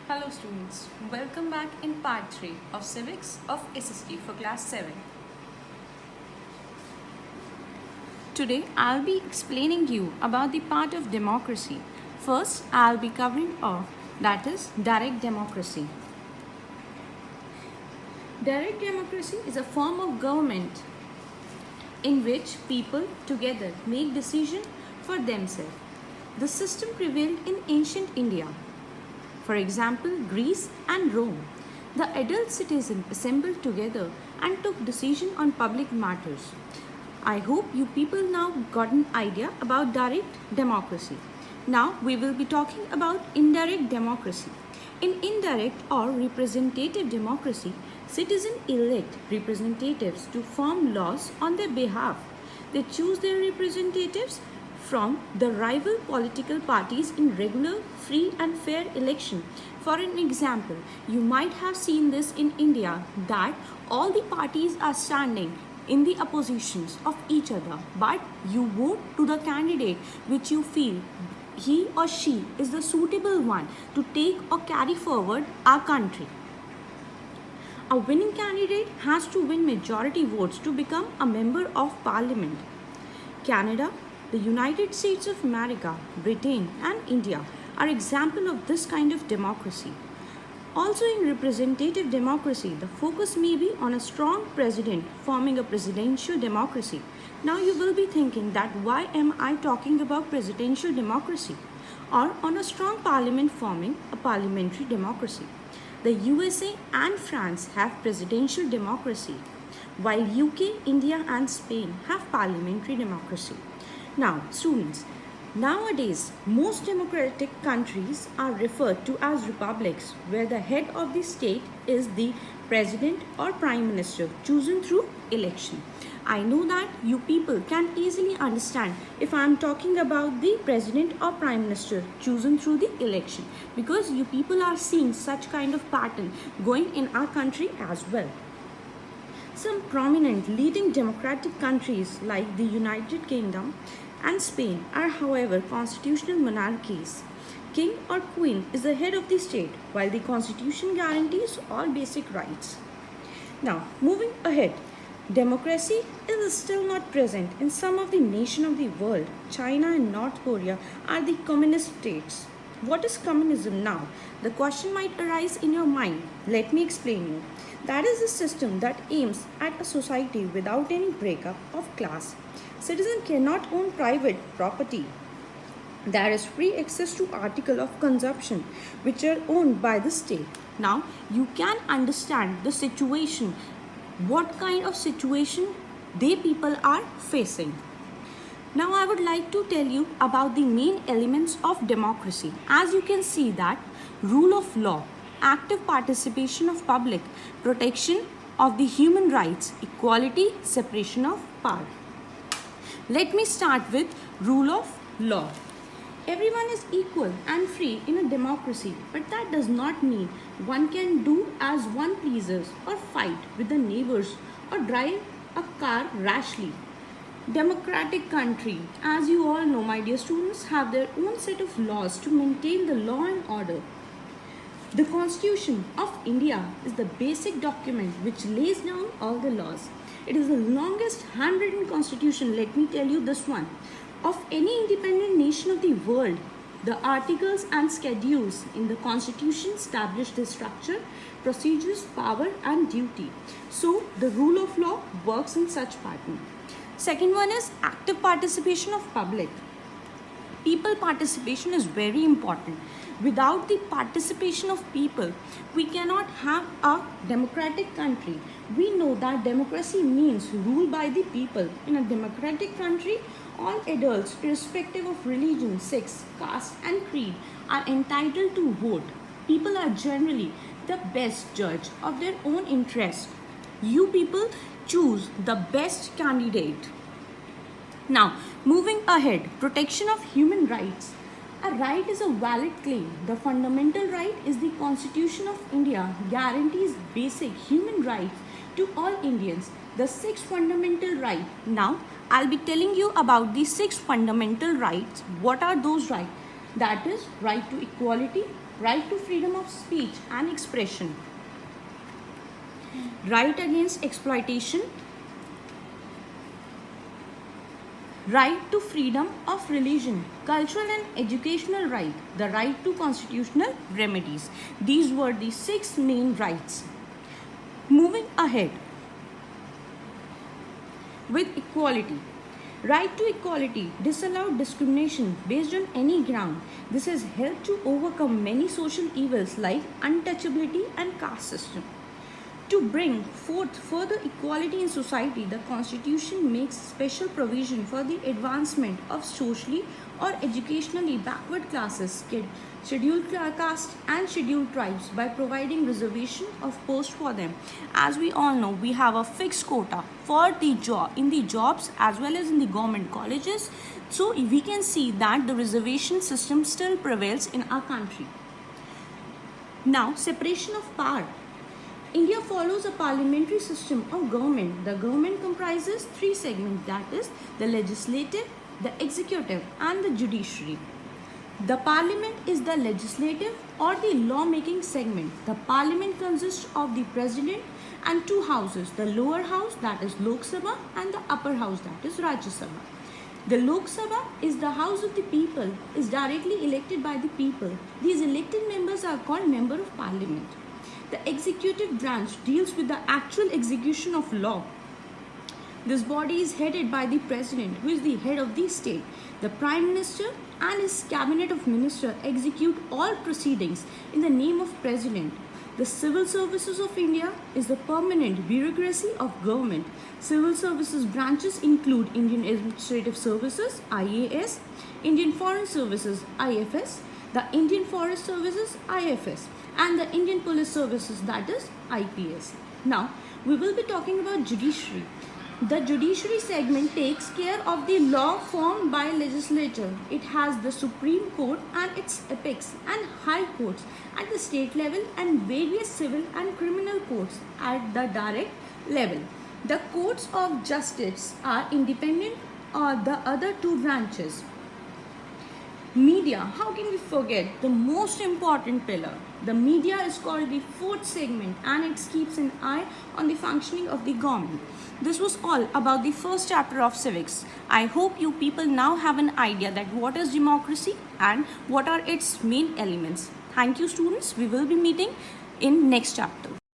Hello students, welcome back in part 3 of Civics of SST for class 7. Today I'll be explaining you about the part of democracy. First I'll be covering off that is direct democracy. Direct democracy is a form of government in which people together make decisions for themselves. The system prevailed in ancient India. For example, Greece and Rome. The adult citizens assembled together and took decision on public matters. I hope you people now got an idea about direct democracy. Now we will be talking about indirect democracy. In indirect or representative democracy, citizens elect representatives to form laws on their behalf. They choose their representatives from the rival political parties in regular, free and fair election. For an example, you might have seen this in India that all the parties are standing in the oppositions of each other, but you vote to the candidate which you feel he or she is the suitable one to take or carry forward our country. A winning candidate has to win majority votes to become a member of parliament. Canada, the United States of America, Britain and India are examples of this kind of democracy. Also in representative democracy, the focus may be on a strong president forming a presidential democracy. Now you will be thinking that why am I talking about presidential democracy? Or on a strong parliament forming a parliamentary democracy. The USA and France have presidential democracy, while UK, India and Spain have parliamentary democracy. Now, students, nowadays most democratic countries are referred to as republics, where the head of the state is the president or prime minister chosen through election. I know that you people can easily understand if I am talking about the president or prime minister chosen through the election, because you people are seeing such kind of pattern going in our country as well. Some prominent leading democratic countries like the United Kingdom and Spain are, however, constitutional monarchies. King or queen is the head of the state, while the constitution guarantees all basic rights. Now, moving ahead, democracy is still not present in some of the nations of the world. China and North Korea are the communist states. What is communism now? The question might arise in your mind. Let me explain you. That is a system that aims at a society without any breakup of class. Citizens cannot own private property. There is free access to articles of consumption which are owned by the state. Now you can understand the situation, what kind of situation they people are facing. Now I would like to tell you about the main elements of democracy. As you can see that rule of law, active participation of public, protection of the human rights, equality, separation of power. Let me start with rule of law. Everyone is equal and free in a democracy, but that does not mean one can do as one pleases or fight with the neighbors or drive a car rashly. Democratic country, as you all know, my dear students, have their own set of laws to maintain the law and order. The Constitution of India is the basic document which lays down all the laws. It is the longest handwritten constitution, let me tell you this one, of any independent nation of the world. The articles and schedules in the constitution establish the structure, procedures, power and duty. So the rule of law works in such pattern. Second one is active participation of public. People participation is very important. Without the participation of people, we cannot have a democratic country. We know that democracy means rule by the people. In a democratic country, all adults, irrespective of religion, sex, caste and creed, are entitled to vote. People are generally the best judge of their own interest. You people choose the best candidate. Now, moving ahead, protection of human rights. A right is a valid claim. The fundamental right is the Constitution of India guarantees basic human rights to all Indians. The sixth fundamental right. Now, I'll be telling you about the six fundamental rights. What are those rights? That is right to equality, right to freedom of speech and expression, right against exploitation, right to freedom of religion, cultural and educational right, the right to constitutional remedies. These were the 6 main rights. Moving ahead with equality. Right to equality disallowed discrimination based on any ground. This has helped to overcome many social evils like untouchability and caste system. To bring forth further equality in society, the Constitution makes special provision for the advancement of socially or educationally backward classes, scheduled caste and scheduled tribes by providing reservation of post for them. As we all know, we have a fixed quota for the job in the jobs as well as in the government colleges. So we can see that the reservation system still prevails in our country. Now, separation of power. India follows a parliamentary system of government. The government comprises 3 segments, that is the legislative, the executive and the judiciary. The parliament is the legislative or the law-making segment. The parliament consists of the president and 2 houses, the lower house that is Lok Sabha and the upper house that is Rajya Sabha. The Lok Sabha is the house of the people, is directly elected by the people. These elected members are called member of parliament. The executive branch deals with the actual execution of law. This body is headed by the president, who is the head of the state. The prime minister and his cabinet of ministers execute all proceedings in the name of president. The civil services of India is the permanent bureaucracy of government. Civil services branches include Indian Administrative Services, IAS, Indian Foreign Services, IFS, the Indian Forest Services, IFS, and the Indian Police Services, that is IPS. Now, we will be talking about judiciary. The judiciary segment takes care of the law formed by legislature. It has the Supreme Court and its apex and high courts at the state level and various civil and criminal courts at the direct level. The courts of justice are independent of the other 2 branches. Media, how can we forget the most important pillar? The media is called the 4th segment and it keeps an eye on the functioning of the government. This was all about the first chapter of civics. I hope you people now have an idea that what is democracy and what are its main elements. Thank you students. We will be meeting in next chapter.